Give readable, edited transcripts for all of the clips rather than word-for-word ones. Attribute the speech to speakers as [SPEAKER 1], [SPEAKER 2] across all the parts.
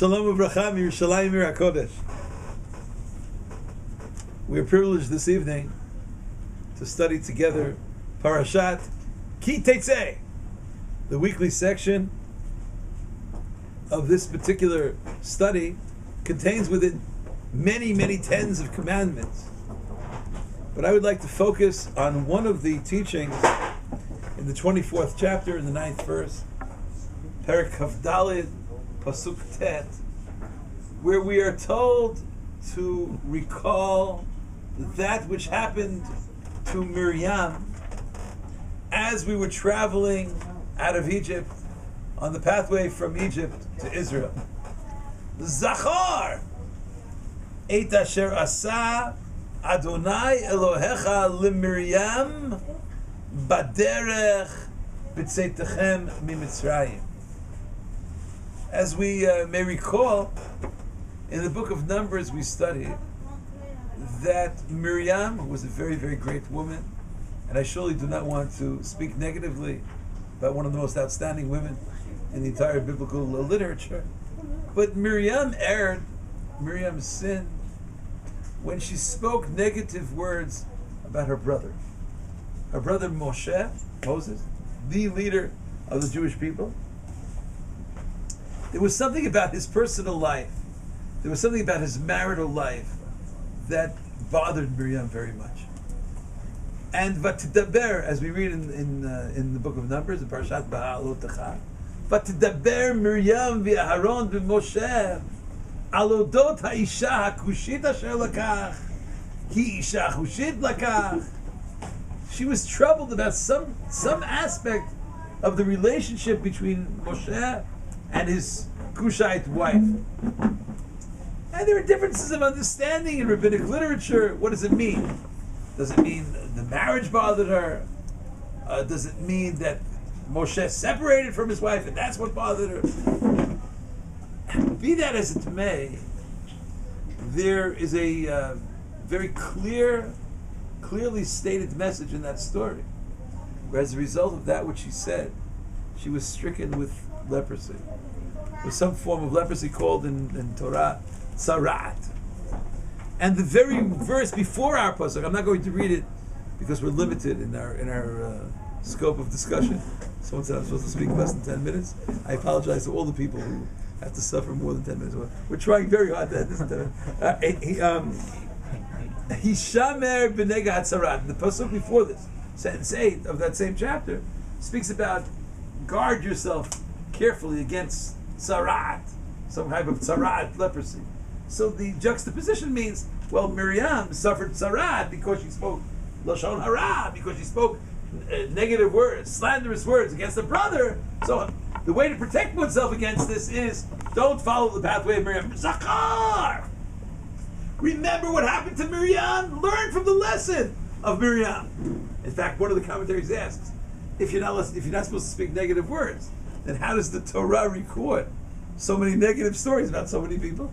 [SPEAKER 1] Shalom Uvracha Yerushalayim Ir HaKodesh. We are privileged this evening to study together Parashat Ki Tetzeh, the weekly section of this particular study contains within many, many tens of commandments. But I would like to focus on one of the teachings in the 24th chapter, in the 9th verse, Perek Kaf Daled, Pasuk Tet, where we are told to recall that which happened to Miriam as we were traveling out of Egypt on the pathway from Egypt to Israel. Zachar et asher asa Adonai Elohecha leMiriam baderech b'tzeitechem miMitzrayim. As we may recall, in the book of Numbers we studied that Miriam, who was a very, very great woman, and I surely do not want to speak negatively about one of the most outstanding women in the entire biblical literature, but Miriam erred, Miriam sinned, when she spoke negative words about her brother. Her brother Moshe, Moses, the leader of the Jewish people. There was something about his personal life, there was something about his marital life that bothered Miriam very much. And Vatidaber, as we read in the book of Numbers, in Parashat Ba'alotecha, Vatidaber Miriam v'Aharon v'Moshe alodot ha'isha hakushit asher lakach ki isha chushit lakach. She was troubled about some aspect of the relationship between Moshe and his Cushite wife. And there are differences of understanding in rabbinic literature. What does it mean? Does it mean the marriage bothered her? Does it mean that Moshe separated from his wife and that's what bothered her? Be that as it may, there is a very clearly stated message in that story, where as a result of that which she said, she was stricken with leprosy, with some form of leprosy called in Torah Tzarat. And the very verse before our pasuk, I'm not going to read it because we're limited in our scope of discussion. Someone said I'm supposed to speak less than 10 minutes. I apologize to all the people who have to suffer more than 10 minutes. We're trying very hard to Hishamer b'nega hatzarat. The pasuk before this, sentence 8 of that same chapter, speaks about guard yourself carefully against tzarat, some type of tzarat, leprosy. So the juxtaposition means, well, Miriam suffered tzarat because she spoke lashon hara, because she spoke negative words, slanderous words against her brother. So the way to protect oneself against this is don't follow the pathway of Miriam. Zachar! Remember what happened to Miriam. Learn from the lesson of Miriam. In fact, one of the commentaries asks, if you're not supposed to speak negative words, then how does the Torah record so many negative stories about so many people?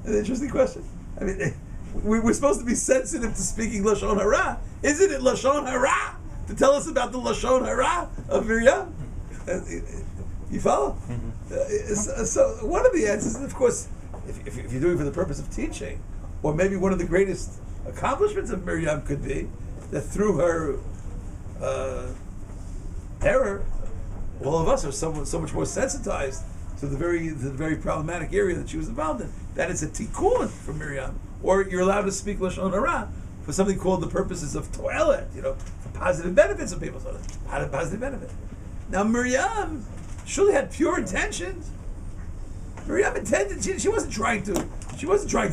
[SPEAKER 1] An interesting question. I mean, we're supposed to be sensitive to speaking lashon hara. Isn't it lashon hara to tell us about the lashon hara of Miriam? You follow? So one of the answers, and of course, if you're doing it for the purpose of teaching, or maybe one of the greatest accomplishments of Miriam could be that through her error, all of us are so much more sensitized to the very problematic area that she was involved in. That is a tikkun for Miriam, or you're allowed to speak lashon hara for something called the purposes of toilet, for positive benefits of people. So how did positive benefit? Now Miriam surely had pure intentions. Miriam intended. She wasn't trying to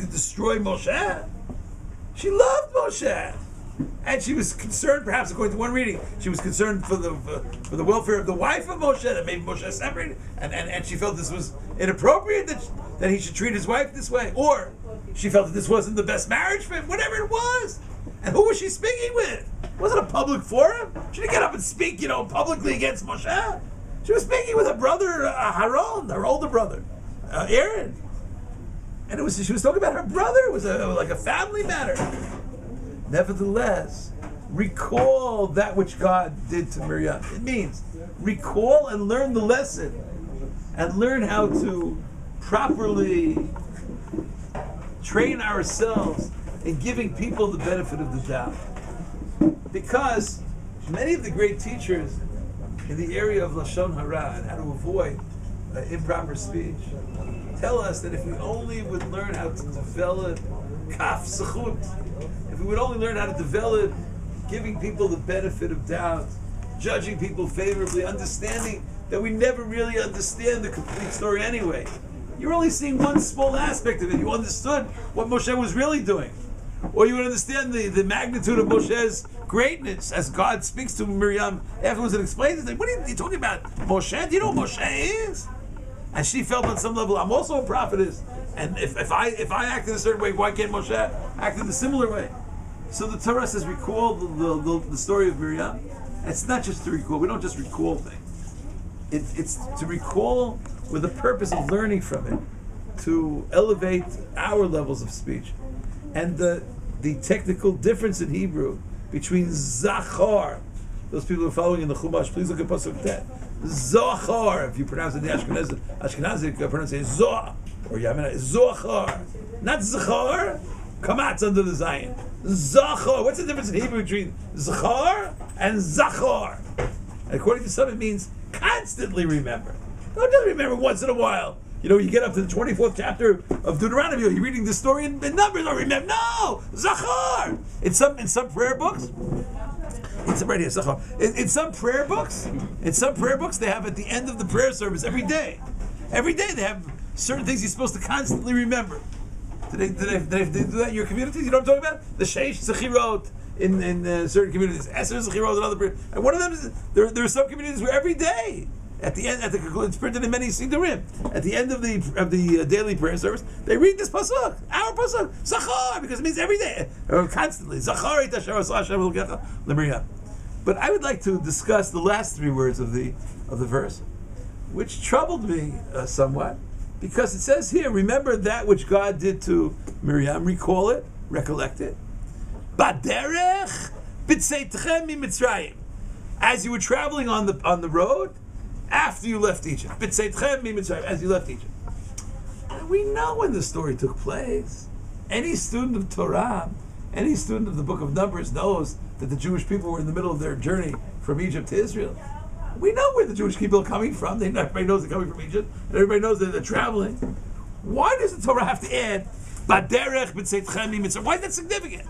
[SPEAKER 1] destroy Moshe. She loved Moshe, and she was concerned. Perhaps according to one reading, she was concerned for the welfare of the wife of Moshe, that maybe Moshe separated, and she felt this was inappropriate that he should treat his wife this way, or she felt that this wasn't the best marriage for him. Whatever it was, and who was she speaking with? It wasn't a public forum. She didn't get up and speak, publicly against Moshe. She was speaking with her brother Haron, her older brother, Aaron, and she was talking about her brother. It was like a family matter. Nevertheless, recall that which God did to Miriam. It means recall and learn the lesson, and learn how to properly train ourselves in giving people the benefit of the doubt. Because many of the great teachers in the area of Lashon Hara and how to avoid improper speech tell us that if we only would learn how to develop kaf zechut, if we would only learn how to develop giving people the benefit of doubt, judging people favorably, understanding that we never really understand the complete story anyway. You're only seeing one small aspect of it. You understood what Moshe was really doing. Or you would understand the magnitude of Moshe's greatness as God speaks to Miriam afterwards and explains it. Like, what are you talking about? Moshe? Do you know what Moshe is? And she felt on some level, I'm also a prophetess. And if I act in a certain way, why can't Moshe act in a similar way? So the Torah says recall the story of Miriam. It's not just to recall. We don't just recall things. It's to recall with the purpose of learning from it, to elevate our levels of speech. And the technical difference in Hebrew between Zachar, those people who are following in the Chumash, please look at Pasuk 10. Zachar, if you pronounce it the Ashkenazic pronunciation, Zoh, or Yamina, Zochar, not Zachar, Kamatz under the Zion. Zachar, what's the difference in Hebrew between Zachar and Zachar? And according to some, it means constantly remember. Don't just remember once in a while. You know, you get up to the 24th chapter of Deuteronomy, you're reading the story in Numbers, don't remember. No! Zachar! In some prayer books, it's right here, Zachar. In some prayer books, they have at the end of the prayer service every day they have certain things you're supposed to constantly remember. Did they do that in your communities? You know what I'm talking about? The Sheish Zechirot in certain communities, Eser Zechirot and other prayer. And one of them is, there are some communities where every day, at the end, it's printed in many Sidurim. At the end of the daily prayer service, they read this pasuk, our pasuk, Zachar, because it means every day, or constantly. Zachar et asher asah Hashem Elokecha leMiriam. But I would like to discuss the last three words of the verse, which troubled me somewhat, because it says here, remember that which God did to Miriam, recall it, recollect it. Baderech b'tzeitchem miMitzrayim, as you were traveling on the road. After you left Egypt, as you left Egypt. And we know when the story took place. Any student of Torah, any student of the book of Numbers knows that the Jewish people were in the middle of their journey from Egypt to Israel. We know where the Jewish people are coming from. Everybody knows they're coming from Egypt, and everybody knows that they're traveling. Why does the Torah have to add Baderech b'tzeitchem miMitzrayim? Why is that significant?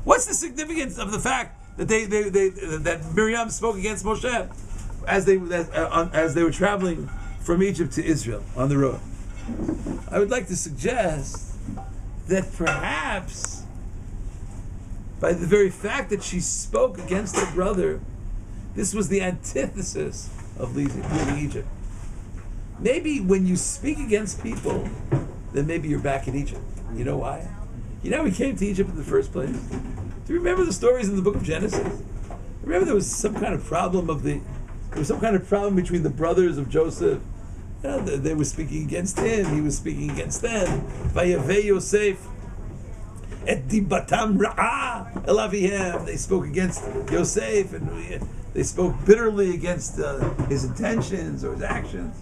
[SPEAKER 1] What's the significance of the fact that that Miriam spoke against Moshe as they were traveling from Egypt to Israel on the road? I would like to suggest that perhaps by the very fact that she spoke against her brother, this was the antithesis of leaving Egypt. Maybe when you speak against people, then maybe you're back in Egypt. You know why? You know we came to Egypt in the first place? Do you remember the stories in the book of Genesis? Remember there was some kind of problem between the brothers of Joseph. You know, they were speaking against him, he was speaking against them. Vayaveh Yosef et dibatam ra'ah el avihem. They spoke against Yosef, and they spoke bitterly against his intentions or his actions.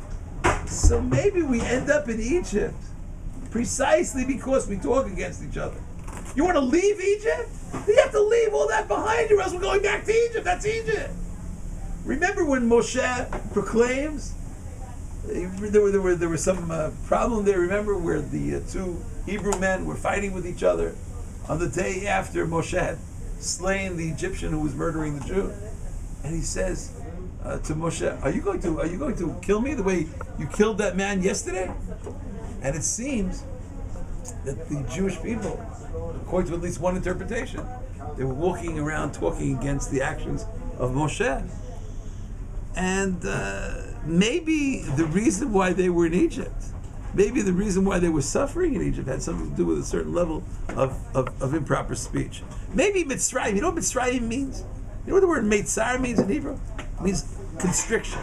[SPEAKER 1] So maybe we end up in Egypt precisely because we talk against each other. You want to leave Egypt? You have to leave all that behind you, or else we're going back to Egypt. That's Egypt. Remember when Moshe proclaims? There was some problem there. Remember where the two Hebrew men were fighting with each other on the day after Moshe had slain the Egyptian who was murdering the Jew, and he says to Moshe, "Are you going to kill me the way you killed that man yesterday?" And it seems that the Jewish people, according to at least one interpretation, they were walking around talking against the actions of Moshe. And maybe the reason why they were in Egypt, maybe the reason why they were suffering in Egypt had something to do with a certain level of improper speech. Maybe Mitzrayim, you know what Mitzrayim means? You know what the word Meitzar means in Hebrew? It means constriction,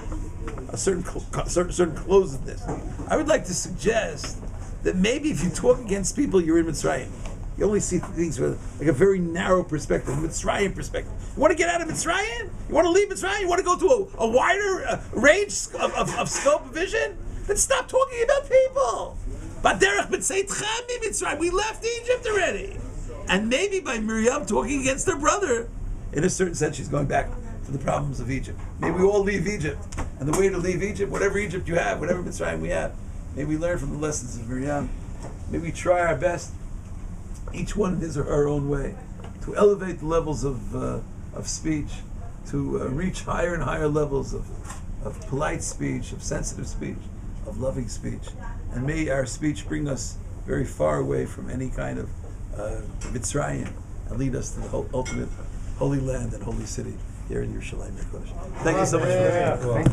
[SPEAKER 1] a certain closedness. I would like to suggest that maybe if you talk against people, you're in Mitzrayim. You only see things with like a very narrow perspective, Mitzrayim perspective. You want to get out of Mitzrayim? You want to leave Mitzrayim? You want to go to a wider range of scope of vision? Then stop talking about people. Baderech b'tzeitchem mitzrayim. We left Egypt already. And maybe by Miriam talking against her brother, in a certain sense, she's going back to the problems of Egypt. Maybe we all leave Egypt. And the way to leave Egypt, whatever Egypt you have, whatever Mitzrayim we have, maybe we learn from the lessons of Miriam. Maybe we try our best, each one in his or her own way, to elevate the levels of speech, to reach higher and higher levels of polite speech, of sensitive speech, of loving speech. And may our speech bring us very far away from any kind of Mitzrayim and lead us to the ultimate holy land and holy city here in Yerushalayim. Thank you so much for listening.